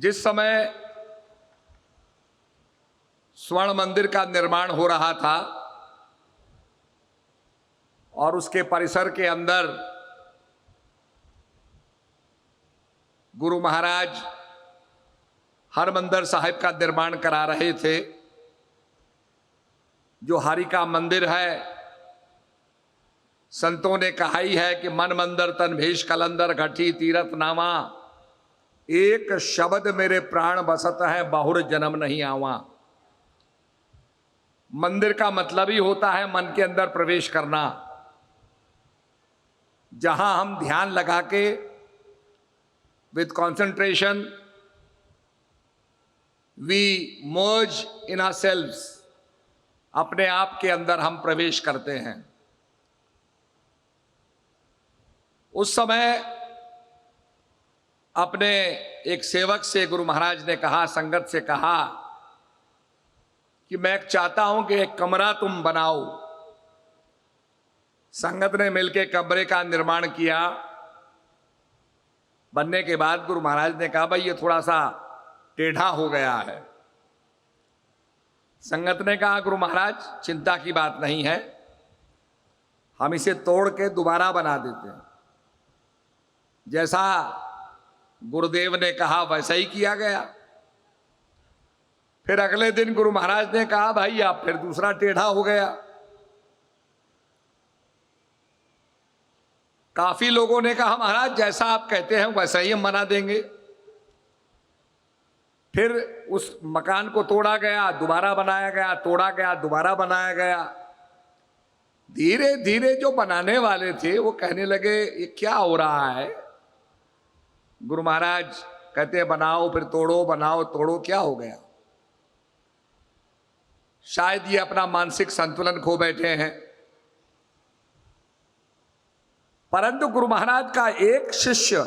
जिस समय स्वर्ण मंदिर का निर्माण हो रहा था और उसके परिसर के अंदर गुरु महाराज हरमंदिर साहिब का निर्माण करा रहे थे, जो हरि का मंदिर है। संतों ने कहा ही है कि मन मंदिर तन भेष कलंदर घटी तीरथ नामा, एक शब्द मेरे प्राण बसत है बहुर जन्म नहीं आवा। मंदिर का मतलब ही होता है मन के अंदर प्रवेश करना, जहां हम ध्यान लगा के with concentration we merge in ourselves, अपने आप के अंदर हम प्रवेश करते हैं। उस समय अपने एक सेवक से गुरु महाराज ने कहा, संगत से कहा कि मैं चाहता हूं कि एक कमरा तुम बनाओ। संगत ने मिलकर कमरे का निर्माण किया। बनने के बाद गुरु महाराज ने कहा, भाई ये थोड़ा सा टेढ़ा हो गया है। संगत ने कहा, गुरु महाराज चिंता की बात नहीं है, हम इसे तोड़ के दोबारा बना देते हैं। जैसा गुरुदेव ने कहा वैसा ही किया गया। फिर अगले दिन गुरु महाराज ने कहा, भाई आप फिर दूसरा टेढ़ा हो गया। काफी लोगों ने कहा, महाराज जैसा आप कहते हैं वैसा ही हम बना देंगे। फिर उस मकान को तोड़ा गया, दोबारा बनाया गया, तोड़ा गया, दोबारा बनाया गया। धीरे धीरे जो बनाने वाले थे वो कहने लगे, ये क्या हो रहा है? गुरु महाराज कहते हैं, बनाओ फिर तोड़ो, बनाओ तोड़ो, क्या हो गया? शायद ये अपना मानसिक संतुलन खो बैठे हैं। परंतु गुरु महाराज का एक शिष्य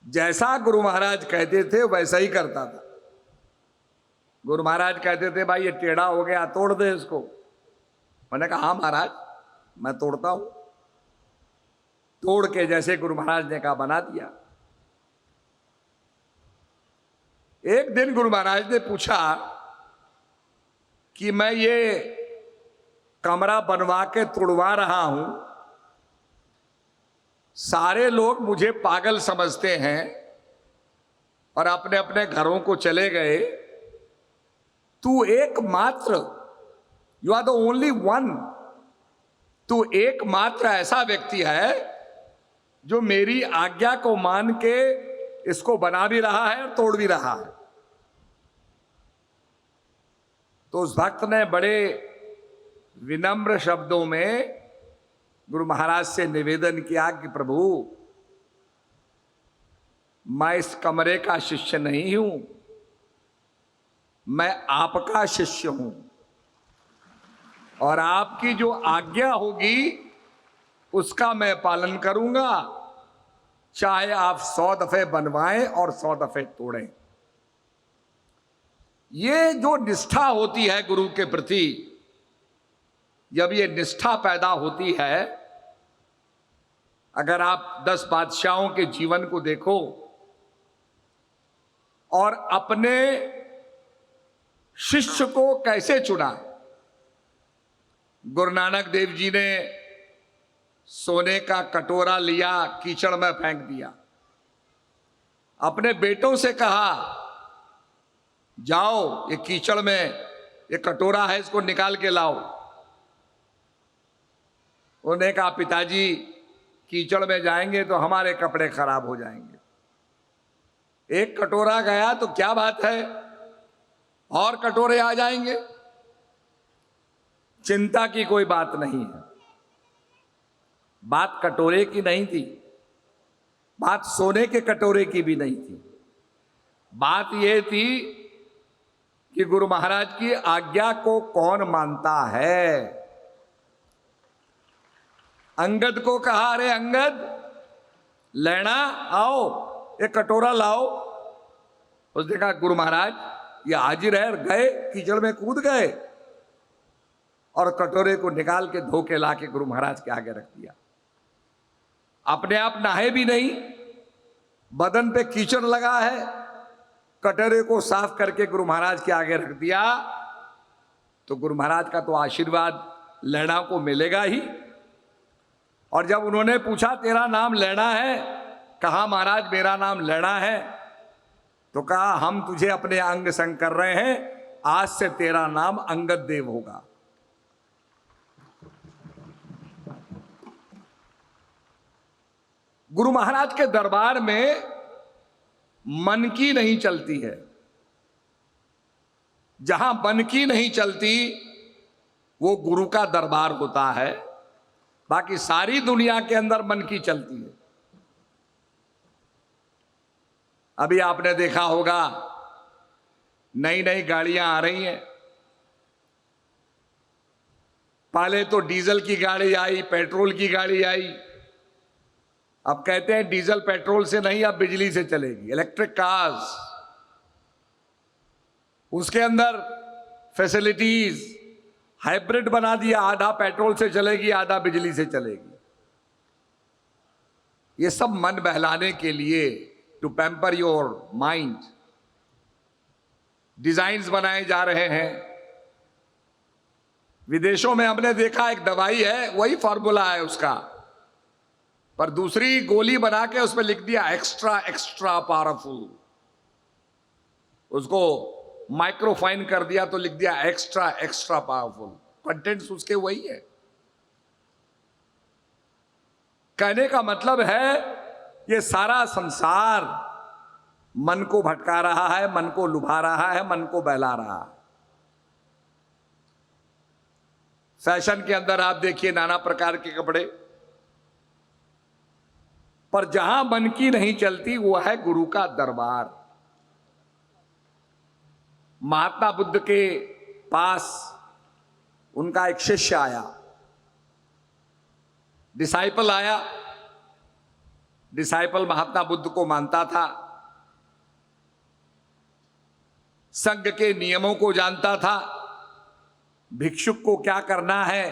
जैसा गुरु महाराज कहते थे वैसा ही करता था। गुरु महाराज कहते थे, भाई ये टेढ़ा हो गया, तोड़ दे इसको। मैंने कहा, हाँ महाराज मैं तोड़ता हूं। तोड़ के जैसे गुरु महाराज ने कहा बना दिया। एक दिन गुरु महाराज ने पूछा कि मैं ये कमरा बनवा के तोड़वा रहा हूं, सारे लोग मुझे पागल समझते हैं और अपने अपने घरों को चले गए। तू एकमात्र, you are the only one, तू एकमात्र ऐसा व्यक्ति है जो मेरी आज्ञा को मान के इसको बना भी रहा है और तोड़ भी रहा है। तो उस भक्त ने बड़े विनम्र शब्दों में गुरु महाराज से निवेदन किया कि प्रभु मैं इस कमरे का शिष्य नहीं हूं, मैं आपका शिष्य हूं और आपकी जो आज्ञा होगी उसका मैं पालन करूंगा, चाहे आप 100 दफे बनवाएं और 100 दफे तोड़ें। ये जो निष्ठा होती है गुरु के प्रति, जब ये निष्ठा पैदा होती है, अगर आप 10 बादशाहों के जीवन को देखो और अपने शिष्य को कैसे चुना। गुरु नानक देव जी ने सोने का कटोरा लिया, कीचड़ में फेंक दिया। अपने बेटों से कहा, जाओ ये कीचड़ में ये कटोरा है, इसको निकाल के लाओ। उन्होंने कहा, पिताजी कीचड़ में जाएंगे तो हमारे कपड़े खराब हो जाएंगे। एक कटोरा गया तो क्या बात है, और कटोरे आ जाएंगे। चिंता की कोई बात नहीं है। बात कटोरे की नहीं थी, बात सोने के कटोरे की भी नहीं थी। बात यह थी कि गुरु महाराज की आज्ञा को कौन मानता है। अंगद को कहा, अरे अंगद लेना आओ, एक कटोरा लाओ। उसने कहा, गुरु महाराज ये हाजिर है। गए, कीचड़ में कूद गए और कटोरे को निकाल के धो के ला के गुरु महाराज के आगे रख दिया। अपने आप नहाए भी नहीं, बदन पे कीचड़ लगा है, कटोरे को साफ करके गुरु महाराज के आगे रख दिया, तो गुरु महाराज का तो आशीर्वाद लैना को मिलेगा ही। और जब उन्होंने पूछा तेरा नाम लैना है, कहा महाराज मेरा नाम लैना है, तो कहा हम तुझे अपने अंग संग कर रहे हैं, आज से तेरा नाम अंगद देव होगा। गुरु महाराज के दरबार में मन की नहीं चलती है। जहां मन की नहीं चलती वो गुरु का दरबार होता है। बाकी सारी दुनिया के अंदर मन की चलती है। अभी आपने देखा होगा नई नई गाड़ियां आ रही हैं। पहले तो डीजल की गाड़ी आई, पेट्रोल की गाड़ी आई। अब कहते हैं डीजल पेट्रोल से नहीं, अब बिजली से चलेगी, इलेक्ट्रिक कार्स। उसके अंदर फैसिलिटीज हाइब्रिड बना दिया, आधा पेट्रोल से चलेगी, आधा बिजली से चलेगी। ये सब मन बहलाने के लिए, to pamper your mind, designs बनाए जा रहे हैं। विदेशों में हमने देखा एक दवाई है, वही फॉर्मूला है उसका, पर दूसरी गोली बना के उसमें लिख दिया एक्स्ट्रा एक्स्ट्रा पावरफुल। उसको माइक्रोफाइन कर दिया तो लिख दिया एक्स्ट्रा एक्स्ट्रा पावरफुल। कंटेंट्स उसके वही है। कहने का मतलब है ये सारा संसार मन को भटका रहा है, मन को लुभा रहा है, मन को बहला रहा है। फैशन के अंदर आप देखिए नाना प्रकार के कपड़े, पर जहां मन की नहीं चलती वो है गुरु का दरबार। महात्मा बुद्ध के पास उनका एक शिष्य आया, डिसाइपल आया। डिसाइपल महात्मा बुद्ध को मानता था, संघ के नियमों को जानता था, भिक्षुक को क्या करना है,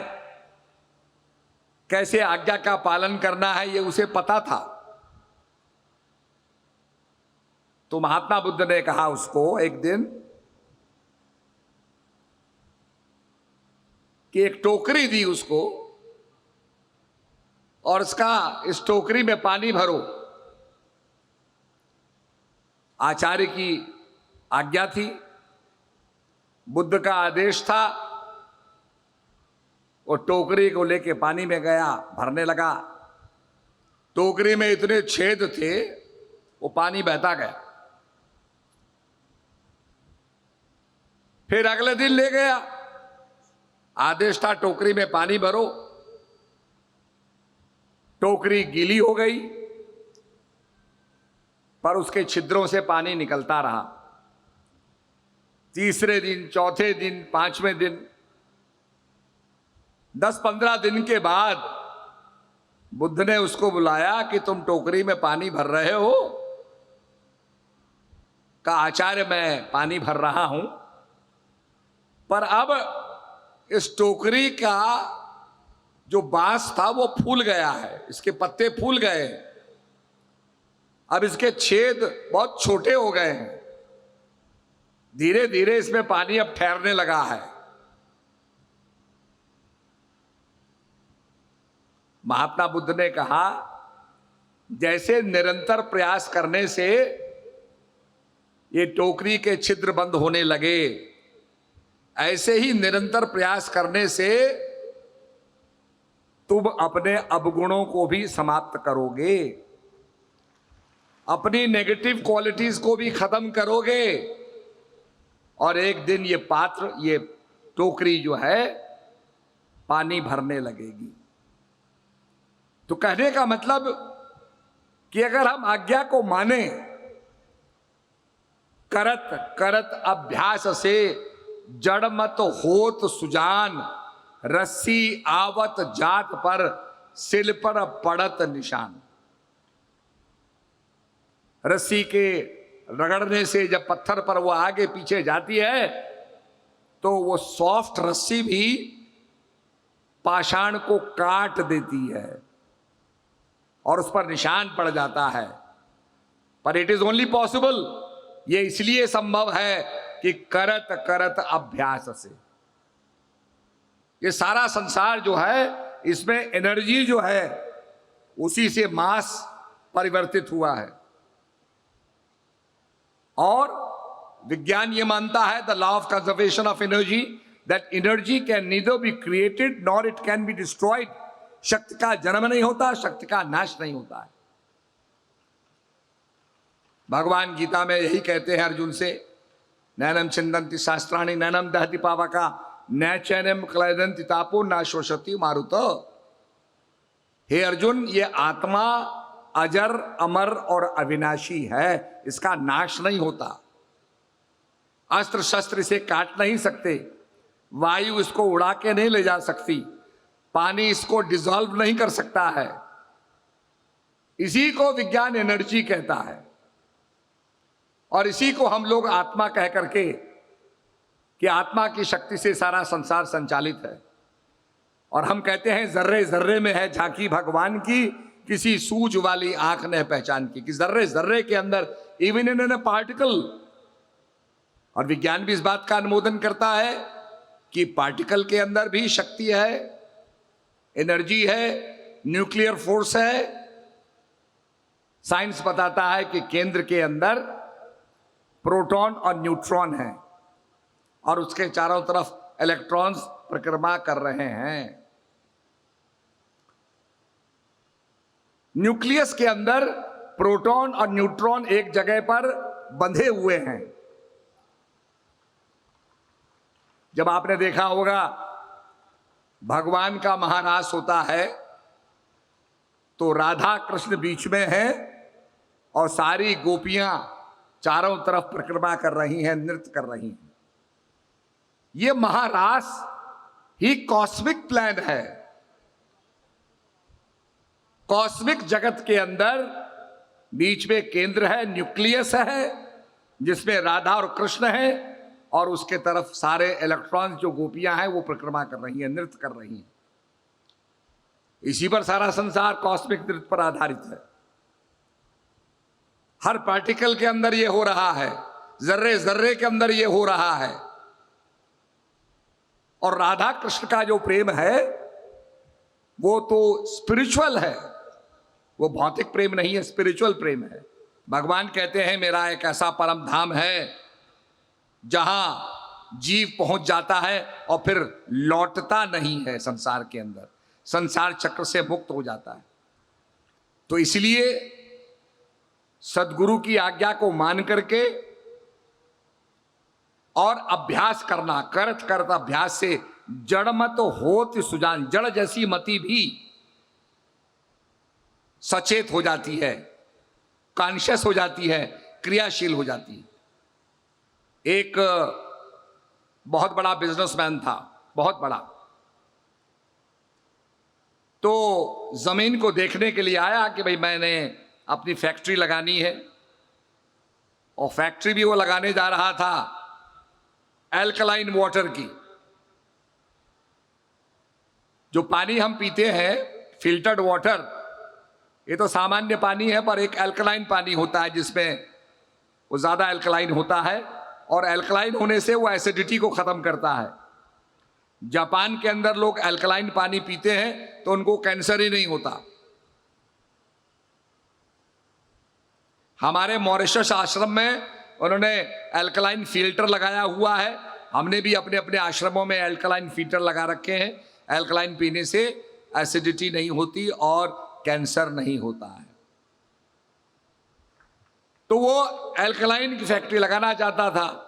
कैसे आज्ञा का पालन करना है, ये उसे पता था। तो महात्मा बुद्ध ने कहा उसको एक दिन कि एक टोकरी दी उसको, और इस टोकरी में पानी भरो। आचार्य की आज्ञा थी, बुद्ध का आदेश था। वो टोकरी को लेके पानी में गया, भरने लगा। टोकरी में इतने छेद थे वो पानी बहता गया। फिर अगले दिन ले गया, आदेश था टोकरी में पानी भरो। टोकरी गीली हो गई, पर उसके छिद्रों से पानी निकलता रहा। तीसरे दिन, चौथे दिन, पांचवें दिन, 10-15 दिन के बाद बुद्ध ने उसको बुलाया कि तुम टोकरी में पानी भर रहे हो? कहा आचार्य मैं पानी भर रहा हूं, पर अब इस टोकरी का जो बांस था वो फूल गया है, इसके पत्ते फूल गए, अब इसके छेद बहुत छोटे हो गए हैं, धीरे धीरे इसमें पानी अब ठहरने लगा है। महात्मा बुद्ध ने कहा जैसे निरंतर प्रयास करने से ये टोकरी के छिद्र बंद होने लगे, ऐसे ही निरंतर प्रयास करने से तुम अपने अवगुणों को भी समाप्त करोगे, अपनी नेगेटिव क्वालिटीज को भी खत्म करोगे, और एक दिन ये पात्र, ये टोकरी जो है पानी भरने लगेगी। तो कहने का मतलब कि अगर हम आज्ञा को माने, करत करत अभ्यास से जड़ मत होत सुजान, रस्सी आवत जात पर सिल पर पड़त निशान। रस्सी के रगड़ने से जब पत्थर पर वो आगे पीछे जाती है तो वो सॉफ्ट रस्सी भी पाषाण को काट देती है और उस पर निशान पड़ जाता है। पर इट इज ओनली पॉसिबल ये इसलिए संभव है कि करत करत अभ्यास से। ये सारा संसार जो है इसमें एनर्जी जो है उसी से मास परिवर्तित हुआ है। और विज्ञान ये मानता है, the law of conservation of energy, that energy can neither be created nor it can be destroyed. शक्ति का जन्म नहीं होता, शक्ति का नाश नहीं होता है। भगवान गीता में यही कहते हैं अर्जुन से, नैनम छिन्दन्ति शास्त्राणि नैनम दहति पावका न चैनम क्लेदन्ति तापो न शोषति मारुत। हे अर्जुन, ये आत्मा अजर अमर और अविनाशी है, इसका नाश नहीं होता। अस्त्र शस्त्र इसे काट नहीं सकते, वायु इसको उड़ा के नहीं ले जा सकती, पानी इसको डिसॉल्व नहीं कर सकता है। इसी को विज्ञान एनर्जी कहता है और इसी को हम लोग आत्मा कह करके कि आत्मा की शक्ति से सारा संसार संचालित है। और हम कहते हैं जर्रे जर्रे में है झांकी भगवान की, किसी सूझ वाली आंख ने पहचान की, कि जर्रे जर्रे के अंदर, इवन इन ए पार्टिकल। और विज्ञान भी इस बात का अनुमोदन करता है कि पार्टिकल के अंदर भी शक्ति है, एनर्जी है, न्यूक्लियर फोर्स है। साइंस बताता है कि केंद्र के अंदर प्रोटॉन और न्यूट्रॉन है और उसके चारों तरफ इलेक्ट्रॉन्स परिक्रमा कर रहे हैं। न्यूक्लियस के अंदर प्रोटॉन और न्यूट्रॉन एक जगह पर बंधे हुए हैं। जब आपने देखा होगा भगवान का महारास होता है तो राधा कृष्ण बीच में हैं और सारी गोपियां चारों तरफ परिक्रमा कर रही हैं, नृत्य कर रही हैं। ये महारास ही कॉस्मिक प्लान है। कॉस्मिक जगत के अंदर बीच में केंद्र है, न्यूक्लियस है, जिसमें राधा और कृष्ण है, और उसके तरफ सारे इलेक्ट्रॉन्स जो गोपियां हैं वो परिक्रमा कर रही हैं, नृत्य कर रही हैं। इसी पर सारा संसार कॉस्मिक नृत्य पर आधारित है। हर पार्टिकल के अंदर ये हो रहा है, जर्रे जर्रे के अंदर ये हो रहा है। और राधा कृष्ण का जो प्रेम है वो तो स्पिरिचुअल है, वो भौतिक प्रेम नहीं है, स्पिरिचुअल प्रेम है। भगवान कहते हैं मेरा एक ऐसा परम धाम है जहां जीव पहुंच जाता है और फिर लौटता नहीं है संसार के अंदर, संसार चक्र से मुक्त हो जाता है। तो इसलिए सदगुरु की आज्ञा को मान करके और अभ्यास करना, करत करत अभ्यास से जड़ मत होत सुजान, जड़ जैसी मति भी सचेत हो जाती है, कॉन्शियस हो जाती है, क्रियाशील हो जाती है। एक बहुत बड़ा बिजनेसमैन था, बहुत बड़ा, तो जमीन को देखने के लिए आया कि भाई मैंने अपनी फैक्ट्री लगानी है, और फैक्ट्री भी वो लगाने जा रहा था एल्कलाइन वाटर की। जो पानी हम पीते हैं फिल्टर्ड वाटर, ये तो सामान्य पानी है, पर एक एल्कलाइन पानी होता है जिसमें वो ज़्यादा एल्कलाइन होता है, और एल्कलाइन होने से वो एसिडिटी को ख़त्म करता है। जापान के अंदर लोग एल्कलाइन पानी पीते हैं तो उनको कैंसर ही नहीं होता। हमारे मॉरिशस आश्रम में उन्होंने एल्कलाइन फिल्टर लगाया हुआ है, हमने भी अपने अपने आश्रमों में एल्कलाइन फिल्टर लगा रखे हैं। एल्कलाइन पीने से एसिडिटी नहीं होती और कैंसर नहीं होता है। तो वो एल्कलाइन की फैक्ट्री लगाना चाहता था।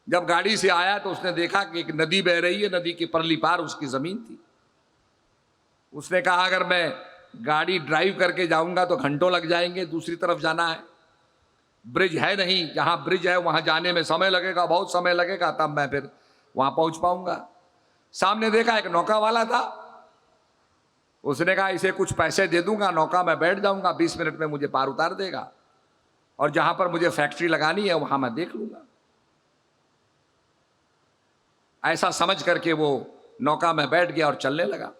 जब गाड़ी से आया तो उसने देखा कि एक नदी बह रही है, नदी के परली पार उसकी जमीन थी। उसने कहा अगर मैं गाड़ी ड्राइव करके जाऊंगा तो घंटों लग जाएंगे, दूसरी तरफ जाना है, ब्रिज है नहीं, जहां ब्रिज है वहां जाने में समय लगेगा, बहुत समय लगेगा, तब मैं फिर वहां पहुंच पाऊंगा। सामने देखा एक नौका वाला था, उसने कहा इसे कुछ पैसे दे दूंगा, नौका में बैठ जाऊंगा, 20 मिनट में मुझे पार उतार देगा, और जहां पर मुझे फैक्ट्री लगानी है वहां मैं देख लूंगा। ऐसा समझ करके वो नौका में बैठ गया और चलने लगा।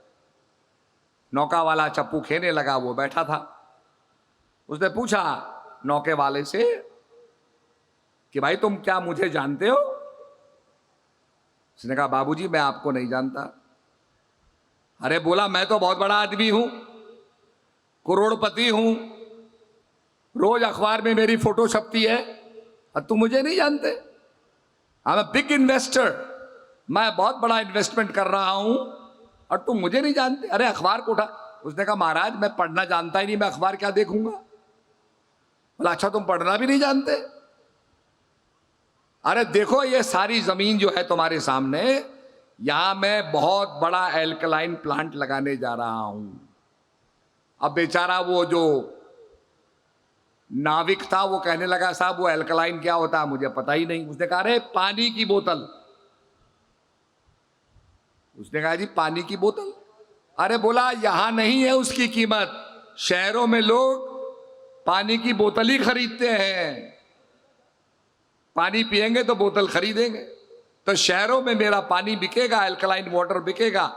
नौका वाला चप्पू खेने लगा, वो बैठा था। उसने पूछा नौके वाले से कि भाई तुम क्या मुझे जानते हो? उसने कहा बाबूजी मैं आपको नहीं जानता। अरे बोला मैं तो बहुत बड़ा आदमी हूं, करोड़पति हूं, रोज अखबार में मेरी फोटो छपती है और तुम मुझे नहीं जानते? I am a big investor, मैं बहुत बड़ा इन्वेस्टमेंट कर रहा हूं और तुम मुझे नहीं जानते? अरे अखबार को उठा। उसने कहा महाराज मैं पढ़ना जानता ही नहीं, मैं अखबार क्या देखूंगा? बोला अच्छा तुम पढ़ना भी नहीं जानते? अरे देखो ये सारी जमीन जो है तुम्हारे सामने, यहां मैं बहुत बड़ा एल्कलाइन प्लांट लगाने जा रहा हूं। अब बेचारा वो जो नाविक था वो कहने लगा साहब वो एल्कलाइन क्या होता है मुझे पता ही नहीं। उसने कहा अरे पानी की बोतल। उसने कहा जी पानी की बोतल? अरे बोला यहां नहीं है उसकी कीमत, शहरों में लोग पानी की बोतल ही खरीदते हैं, पानी पिएंगे तो बोतल खरीदेंगे, तो शहरों में मेरा पानी बिकेगा, अल्कलाइन वाटर बिकेगा,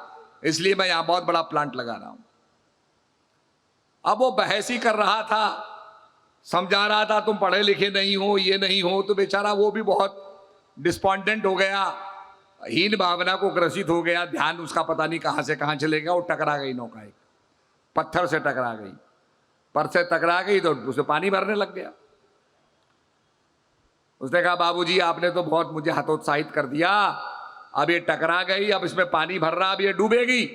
इसलिए मैं यहां बहुत बड़ा प्लांट लगा रहा हूं। अब वो बहस ही कर रहा था, समझा रहा था तुम पढ़े लिखे नहीं हो, ये नहीं हो, तो बेचारा वो भी बहुत डिस्पॉन्डेंट हो गया, हीन भावना को ग्रसित हो गया, ध्यान उसका पता नहीं कहां से कहां चले गया, वो टकरा गई नौका, एक पत्थर से टकरा गई, पर से टकरा गई तो उसे पानी भरने लग गया। उसने कहा बाबूजी आपने तो बहुत मुझे हतोत्साहित कर दिया, अब ये टकरा गई, अब इसमें पानी भर रहा, अब ये डूबेगी।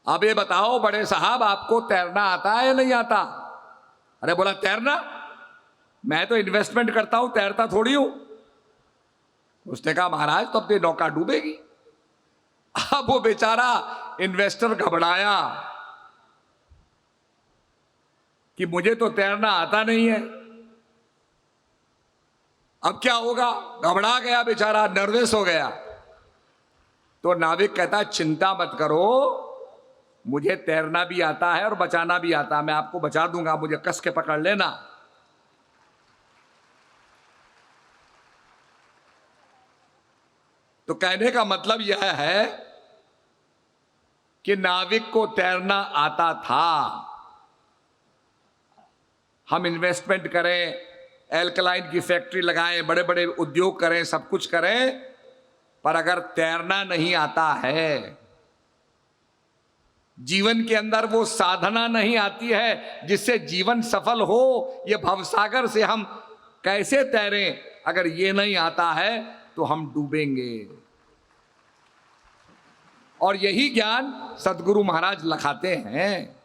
अब ये बताओ बड़े साहब आपको तैरना आता है या नहीं आता? अरे बोला तैरना? मैं तो इन्वेस्टमेंट करता हूं, तैरता थोड़ी हूं। उसने कहा महाराज तो अब ये नौका डूबेगी। अब वो बेचारा इन्वेस्टर घबराया कि मुझे तो तैरना आता नहीं है, अब क्या होगा? घबरा गया बेचारा, नर्वस हो गया। तो नाविक कहता चिंता मत करो, मुझे तैरना भी आता है और बचाना भी आता है, मैं आपको बचा दूंगा, मुझे कस के पकड़ लेना। तो कहने का मतलब यह है कि नाविक को तैरना आता था। हम इन्वेस्टमेंट करें, एल्कलाइन की फैक्ट्री लगाएं, बड़े बड़े उद्योग करें, सब कुछ करें, पर अगर तैरना नहीं आता है, जीवन के अंदर वो साधना नहीं आती है जिससे जीवन सफल हो, ये भवसागर से हम कैसे तैरें? अगर ये नहीं आता है तो हम डूबेंगे। और यही ज्ञान सदगुरु महाराज लखाते हैं।